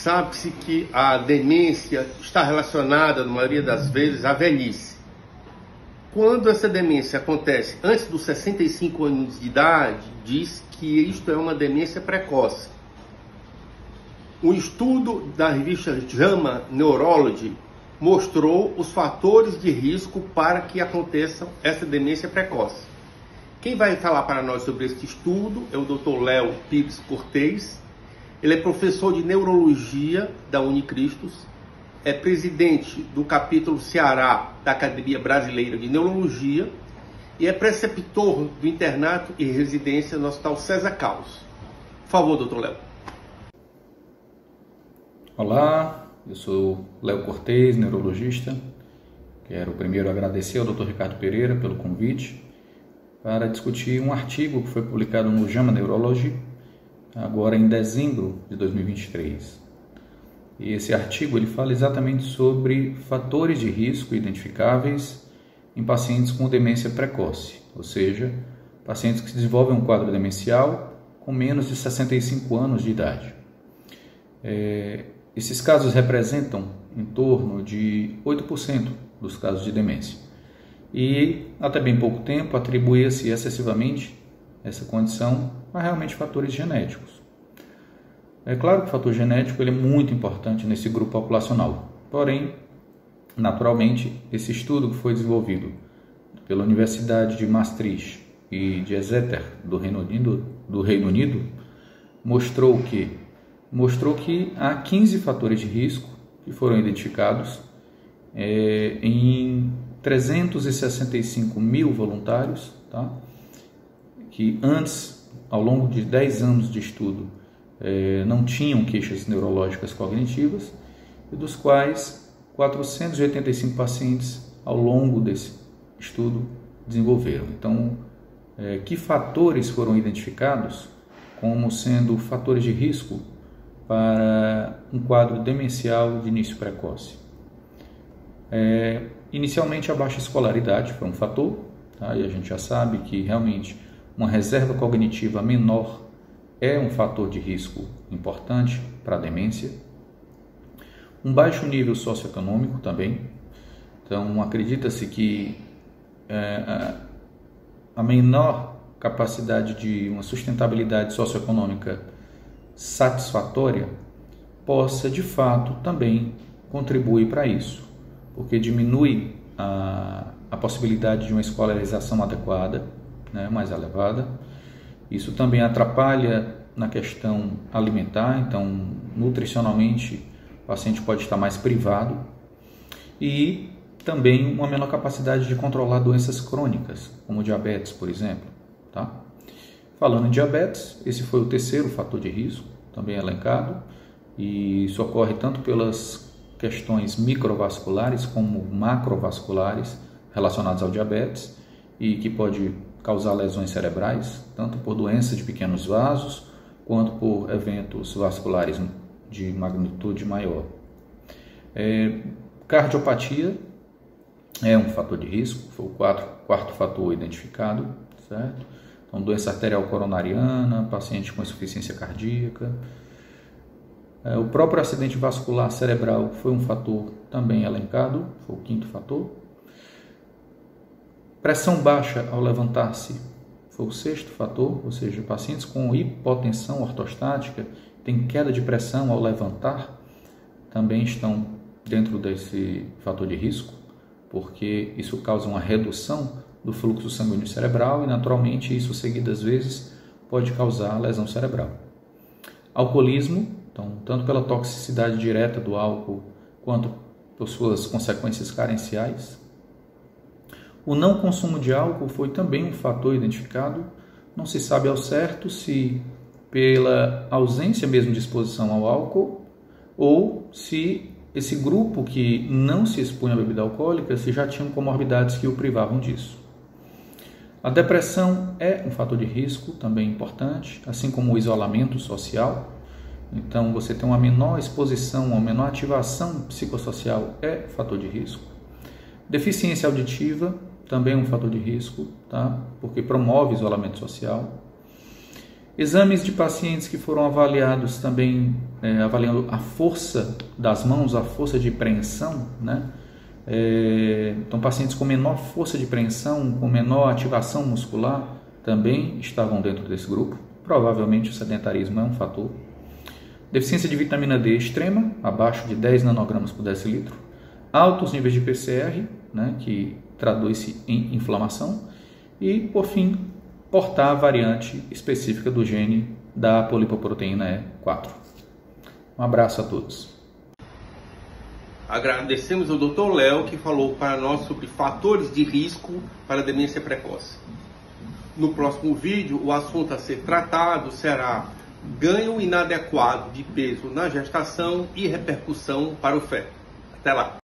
Sabe-se que a demência está relacionada, na maioria das vezes, à velhice. Quando essa demência acontece antes dos 65 anos de idade, diz que isto é uma demência precoce. Um estudo da revista JAMA Neurology mostrou os fatores de risco para que aconteça essa demência precoce. Quem vai falar para nós sobre este estudo é o Dr. Léo Pires Cortez. Ele é professor de neurologia da Unicristos, é presidente do capítulo Ceará da Academia Brasileira de Neurologia e é preceptor do internato e residência no Hospital César Carlos. Por favor, doutor Léo. Olá, eu sou Léo Cortez, neurologista. Quero primeiro agradecer ao Dr. Ricardo Pereira pelo convite para discutir um artigo que foi publicado no JAMA Neurology, agora em dezembro de 2023. E esse artigo ele fala exatamente sobre fatores de risco identificáveis em pacientes com demência precoce, ou seja, pacientes que desenvolvem um quadro demencial com menos de 65 anos de idade. Esses casos representam em torno de 8% dos casos de demência. E até bem pouco tempo atribuía-se excessivamente essa condição a realmente fatores genéticos. É claro que o fator genético ele é muito importante nesse grupo populacional, porém, naturalmente, esse estudo que foi desenvolvido pela Universidade de Maastricht e de Exeter do Reino Unido mostrou que há 15 fatores de risco que foram identificados em 365 mil voluntários, tá? Que antes, ao longo de 10 anos de estudo, não tinham queixas neurológicas cognitivas, e dos quais 485 pacientes, ao longo desse estudo, desenvolveram. Então, que fatores foram identificados como sendo fatores de risco para um quadro demencial de início precoce? Inicialmente, a baixa escolaridade foi um fator, tá? E a gente já sabe que realmente uma reserva cognitiva menor é um fator de risco importante para a demência. Um baixo nível socioeconômico também. Então, acredita-se que a menor capacidade de uma sustentabilidade socioeconômica satisfatória possa, de fato, também contribuir para isso, porque diminui a possibilidade de uma escolarização adequada, né, mais elevada. Isso também atrapalha na questão alimentar, então nutricionalmente o paciente pode estar mais privado, e também uma menor capacidade de controlar doenças crônicas, como diabetes, por exemplo, tá? Falando em diabetes, esse foi o terceiro fator de risco, também elencado, e isso ocorre tanto pelas questões microvasculares como macrovasculares relacionadas ao diabetes, e que pode causar lesões cerebrais, tanto por doença de pequenos vasos, quanto por eventos vasculares de magnitude maior. Cardiopatia é um fator de risco, foi o quarto fator identificado, certo? Então, doença arterial coronariana, paciente com insuficiência cardíaca. O próprio acidente vascular cerebral foi um fator também elencado, foi o quinto fator. Pressão baixa ao levantar-se foi o sexto fator, ou seja, pacientes com hipotensão ortostática têm queda de pressão ao levantar, também estão dentro desse fator de risco, porque isso causa uma redução do fluxo sanguíneo cerebral e, naturalmente, isso seguidas vezes pode causar lesão cerebral. Alcoolismo, então, tanto pela toxicidade direta do álcool quanto por suas consequências carenciais. O não consumo de álcool foi também um fator identificado. Não se sabe ao certo se pela ausência mesmo de exposição ao álcool ou se esse grupo que não se expunha à bebida alcoólica se já tinham comorbidades que o privavam disso. A depressão é um fator de risco também importante, assim como o isolamento social. Então, você tem uma menor exposição, uma menor ativação psicossocial é fator de risco. Deficiência auditiva também é um fator de risco, tá? Porque promove isolamento social. Exames de pacientes que foram avaliados também, avaliando a força das mãos, a força de preensão, né? Então, pacientes com menor força de preensão, com menor ativação muscular, também estavam dentro desse grupo. Provavelmente o sedentarismo é um fator. Deficiência de vitamina D extrema, abaixo de 10 nanogramas por decilitro. Altos níveis de PCR, né, que traduz-se em inflamação. E, por fim, portar a variante específica do gene da polipoproteína E4. Um abraço a todos. Agradecemos ao Dr. Léo, que falou para nós sobre fatores de risco para a demência precoce. No próximo vídeo, o assunto a ser tratado será ganho inadequado de peso na gestação e repercussão para o feto. Até lá!